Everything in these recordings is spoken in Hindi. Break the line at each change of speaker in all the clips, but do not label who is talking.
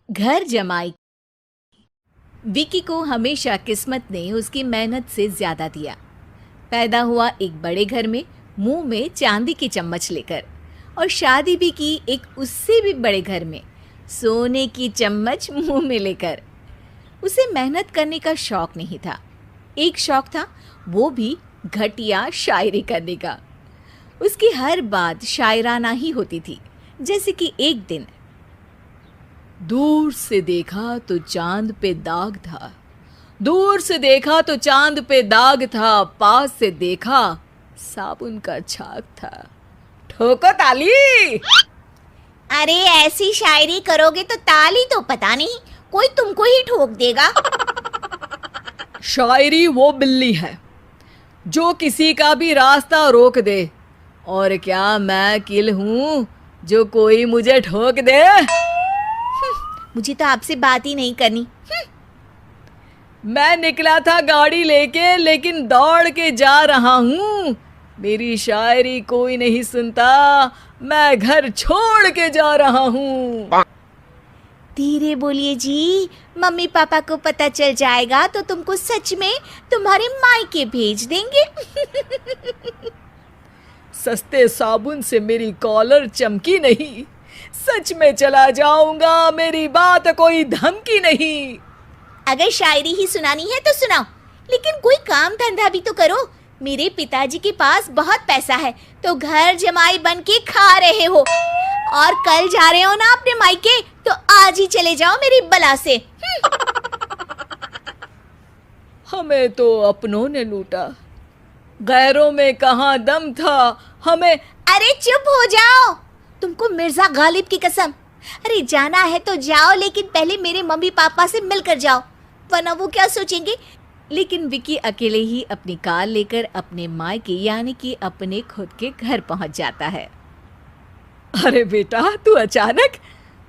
घर जमाई। विकी को हमेशा किस्मत ने उसकी मेहनत से ज्यादा दिया। पैदा हुआ एक बड़े घर में, मुंह में चांदी की चम्मच लेकर, और शादी भी की एक उससे भी बड़े घर में, सोने की चम्मच मुंह में लेकर। उसे मेहनत करने का शौक नहीं था। एक शौक था, वो भी घटिया शायरी करने का। उसकी हर बात शायराना ही होती थी। जैसे कि एक दिन, दूर से देखा तो चांद पे दाग था, दूर से देखा तो चांद पे दाग था, पास से देखा साबुन का छाग था। ठोको ताली।
अरे ऐसी शायरी करोगे तो ताली तो पता नहीं, कोई तुमको ही ठोक देगा।
शायरी वो बिल्ली है जो किसी का भी रास्ता रोक दे, और क्या मैं किल हूँ जो कोई मुझे ठोक दे।
मुझे तो आपसे बात ही नहीं करनी।
मैं निकला था गाड़ी लेके, लेकिन दौड़ के जा रहा हूँ। मेरी शायरी कोई नहीं सुनता, मैं घर छोड़ के जा रहा हूँ।
धीरे बोलिए जी, मम्मी पापा को पता चल जाएगा तो तुमको सच में तुम्हारे मायके भेज देंगे।
सस्ते साबुन से मेरी कॉलर चमकी नहीं, सच में चला जाऊंगा, मेरी बात कोई धमकी नहीं।
अगर शायरी ही सुनानी है तो सुनाओ, लेकिन कोई काम धंधा भी तो करो। मेरे पिताजी के पास बहुत पैसा है तो घर जमाई बन के खा रहे हो, और कल जा रहे हो ना अपने मायके, तो आज ही चले जाओ मेरी बला से।
हमें तो अपनों ने लूटा, गैरों में कहाँ दम था हमें।
अरे चुप हो जाओ, तुमको मिर्जा गालिब की कसम। अरे जाना है तो जाओ, लेकिन पहले मेरे मम्मी पापा से मिलकर जाओ, वरना वो क्या सोचेंगे। लेकिन विकी अकेले ही अपनी कार लेकर अपने मायके यानी कि अपने खुद के घर पहुंच जाता है। अरे बेटा, तू अचानक,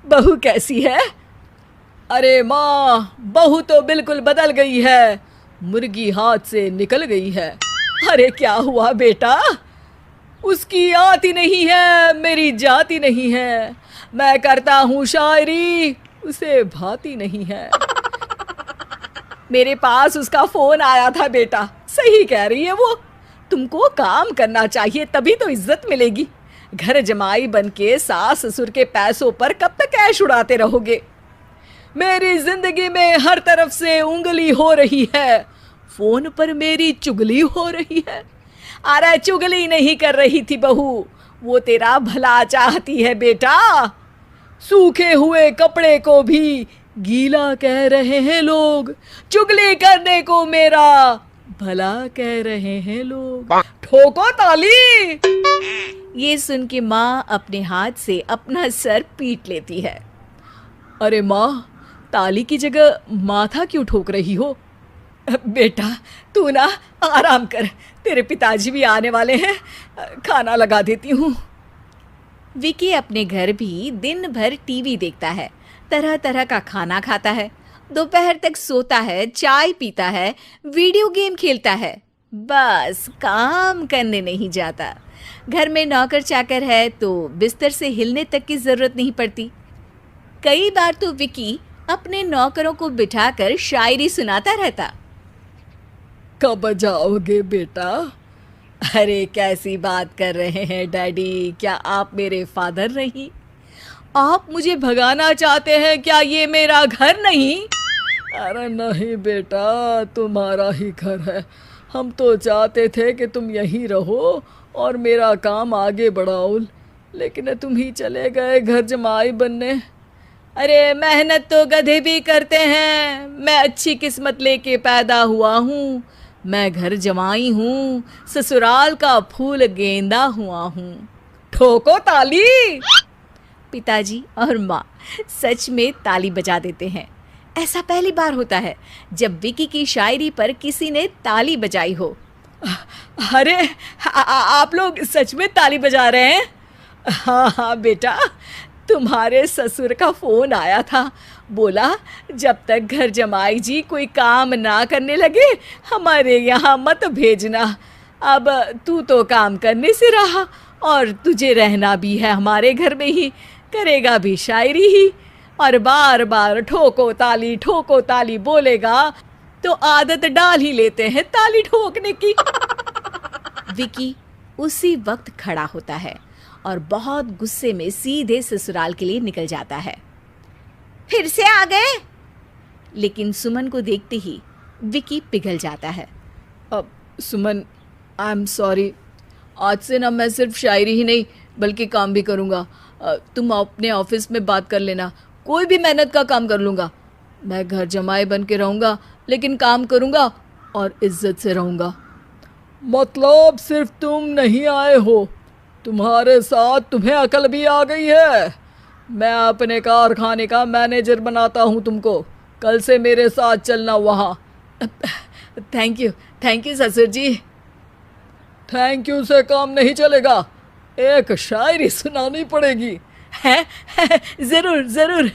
बहू कैसी है? अरे माँ, बहू तो बिल्कुल बदल गई है, मुर्गी हाथ से निकल गई है। अरे क्या हुआ बेटा? उसकी आती नहीं है, मेरी जाती नहीं है। मैं करता हूँ शायरी, उसे भाती नहीं है। मेरे पास उसका फोन आया था बेटा, सही कह रही है वो। तुमको काम करना चाहिए, तभी तो इज्जत मिलेगी। घर जमाई बनके सास ससुर के पैसों पर कब तक ऐश उड़ाते रहोगे? मेरी जिंदगी में हर तरफ से उंगली हो रही है, फोन पर मेरी चुगली हो रही है। अरे चुगली नहीं कर रही थी बहू, वो तेरा भला चाहती है बेटा। सूखे हुए कपड़े को भी गीला कह रहे हैं लोग, चुगली करने को मेरा भला कह रहे हैं लोग। ठोको ताली। ये सुन के माँ अपने हाथ से अपना सर पीट लेती है। अरे माँ, ताली की जगह माथा क्यों ठोक रही हो? बेटा तू ना आराम कर, तेरे पिताजी भी आने वाले हैं, खाना लगा देती हूँ। विकी अपने घर भी दिन भर टीवी देखता है, तरह तरह का खाना खाता है, दोपहर तक सोता है, चाय पीता है, वीडियो गेम खेलता है, बस काम करने नहीं जाता। घर में नौकर चाकर है तो बिस्तर से हिलने तक की जरूरत नहीं पड़ती। कई बार तो विकी अपने नौकरों को बिठाकर शायरी सुनाता रहता। कब जाओगे बेटा? अरे कैसी बात कर रहे हैं डैडी, क्या आप मेरे फादर नहीं? आप मुझे भगाना चाहते हैं क्या? ये मेरा घर नहीं। अरे नहीं बेटा, तुम्हारा ही घर है। हम तो चाहते थे कि तुम यहीं रहो और मेरा काम आगे बढ़ाओ, लेकिन तुम ही चले गए घर जमाई बनने। अरे मेहनत तो गधे भी करते हैं, मैं अच्छी किस्मत लेके पैदा हुआ हूँ, मैं घर जमाई हूँ, ससुराल का फूल गेंदा हुआ हूँ। ठोको ताली। पिताजी और माँ सच में ताली बजा देते हैं। ऐसा पहली बार होता है जब विकी की शायरी पर किसी ने ताली बजाई हो। अरे आप लोग सच में ताली बजा रहे हैं? हाँ हाँ बेटा, तुम्हारे ससुर का फोन आया था, बोला जब तक घर जमाई जी कोई काम ना करने लगे हमारे यहाँ मत भेजना। अब तू तो काम करने से रहा और तुझे रहना भी है हमारे घर में ही, करेगा भी शायरी ही।
और बार बार ठोको ताली बोलेगा तो आदत डाल ही लेते हैं ताली ठोकने की। विकी उसी वक्त खड़ा होता है और बहुत गुस्से में सीधे ससुराल के लिए निकल जाता है।
फिर से आ गए?
लेकिन सुमन को देखते ही विकी पिघल जाता है। अब सुमन, आई एम सॉरी, आज से ना मैं सिर्फ शायरी ही नहीं बल्कि काम भी करूँगा। तुम अपने ऑफिस में बात कर लेना, कोई भी मेहनत का काम कर लूँगा। मैं घर जमाई बन के रहूँगा लेकिन काम करूँगा और इज्जत से रहूँगा। मतलब सिर्फ तुम नहीं आए हो, तुम्हारे साथ तुम्हें अकल भी आ गई है। मैं अपने कारखाने का मैनेजर बनाता हूँ तुमको, कल से मेरे साथ चलना वहाँ। थैंक यू ससुर जी। थैंक यू से काम नहीं चलेगा, एक शायरी सुनानी पड़ेगी। है ज़रूर।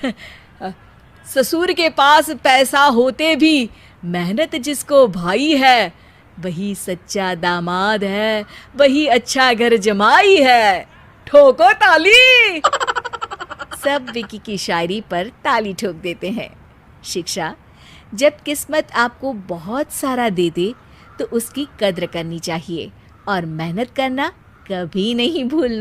ससुर के पास पैसा होते भी मेहनत जिसको भाई है, वही सच्चा दामाद है, वही अच्छा घर जमाई है। ठोको ताली। सब विकी की शायरी पर ताली ठोक देते हैं। शिक्षा: जब किस्मत आपको बहुत सारा दे दे तो उसकी कद्र करनी चाहिए और मेहनत करना कभी नहीं भूलना।